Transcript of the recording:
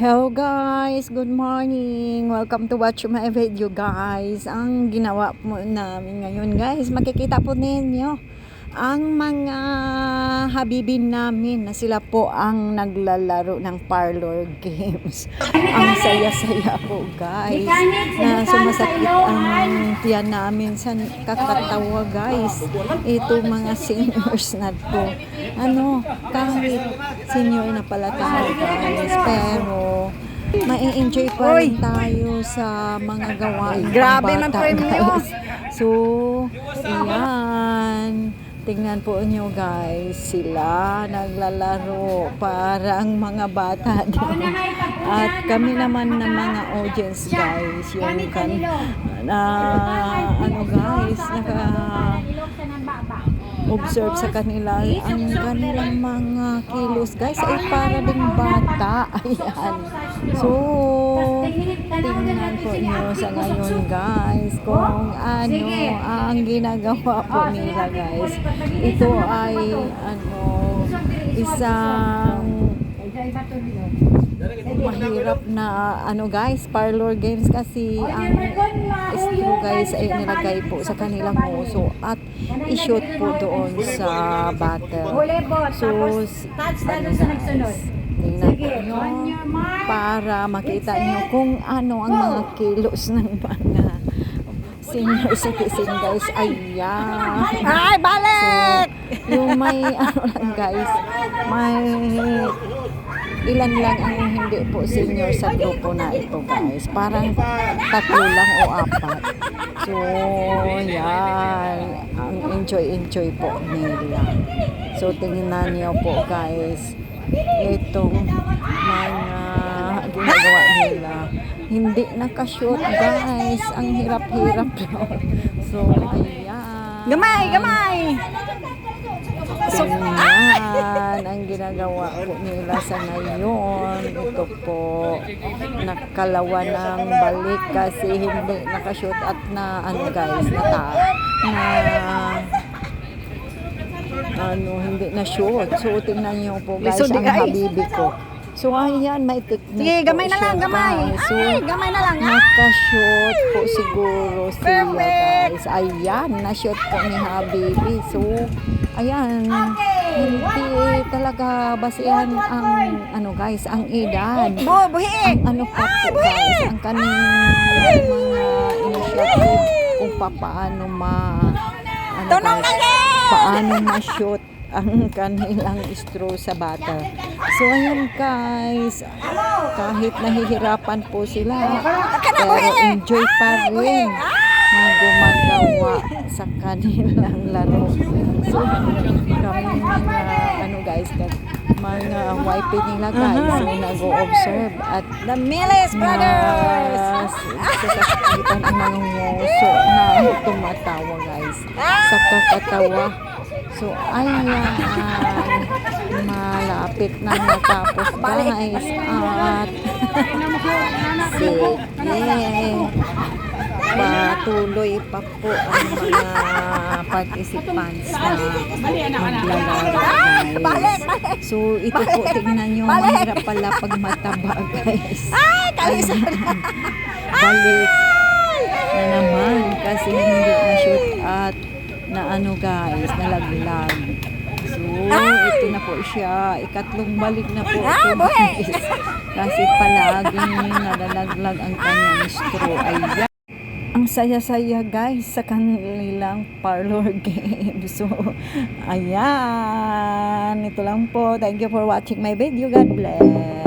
Hello guys, good morning. Welcome to watch my video guys. Ang ginawa po namin ngayon guys, makikita po ninyo ang mga habibin namin na sila po ang naglalaro ng parlor games. Ang saya-saya po guys, na sumasakit ang tiyan namin sa kakatawa guys. Ito mga seniors na po. Kahit senior na pala tayo guys, pero mai-enjoy pa rin tayo sa mga gawain Grabe ng man bata premyo. guys. So, ayan. Tingnan po nyo guys, sila naglalaro parang mga bata din. At kami naman na mga audience guys, yung guys, observe sa kanila ang kanilang mga kilos guys ay para ding bata. Ayan. So, tingnan po nyo sa ngayon guys kung ano ang ginagawa po nila guys. Ito ay isang mahirap na guys, parlor games kasi ang straw guys ay nilagay po sa kanilang nguso at i-shoot po doon sa battle. So, guys, tingnan po nyo para makita nyo kung ano ang mga kilos ng mga senior citizen guys. Ayan. Ay, balik! So, yung may lang guys, may ilan lang ang hindi po senior sa grupo na ito guys. Parang 3 lang o 4. So, yan. Ang enjoy po nila. So, tingnan niyo po guys. Itong mga ginagawa nila. Hindi nakashoot guys. Ang hirap-hirap lang. So, ayan. Gamay! Tingnan ang ginagawa po nila sa ngayon. Ito po, nakalawa ng balik kasi hindi nakashoot at hindi na shoot. So, tingnan niyo po guys ang habibi ko. So, ayan, may technique. Sige, gamay po na lang, siya, gamay. guys. So, Ay, gamay na lang. nakashoot po siguro siya Perfect. guys. Ayan, na-shoot po ni habibi. So, ayan, hindi talaga basihan ang guys, ang edad. Buhi! Ang pa po guys, ang kanilang mga initiative kung paano paano ma-shoot ang kanilang straw sa bata. So ayan guys, kahit nahihirapan po sila, pero enjoy pa rin na gumagawa sa kanilang laro. So kami mga guys, mga wife nila guys, so nag-o-observe at The Miles Brothers! sasakitan ang mga nguso na tumatawa guys sa kakatawa. So ayan, malapit na matapos guys at sige, patuloy pa po ang mga participants na maglalaro guys. So ito po, tignan nyo, mahirap pala pag mataba guys. Ayan, balik na naman kasi hindi na shoot at na guys, nalaglag. So, ito na po siya. Ikatlong balik na po ito guys. Kasi palaging nalalaglag ang kanyang straw. Ayan. Ang saya-saya guys sa kanilang parlor game. So, ayan. Ito lang po. Thank you for watching my video. God bless.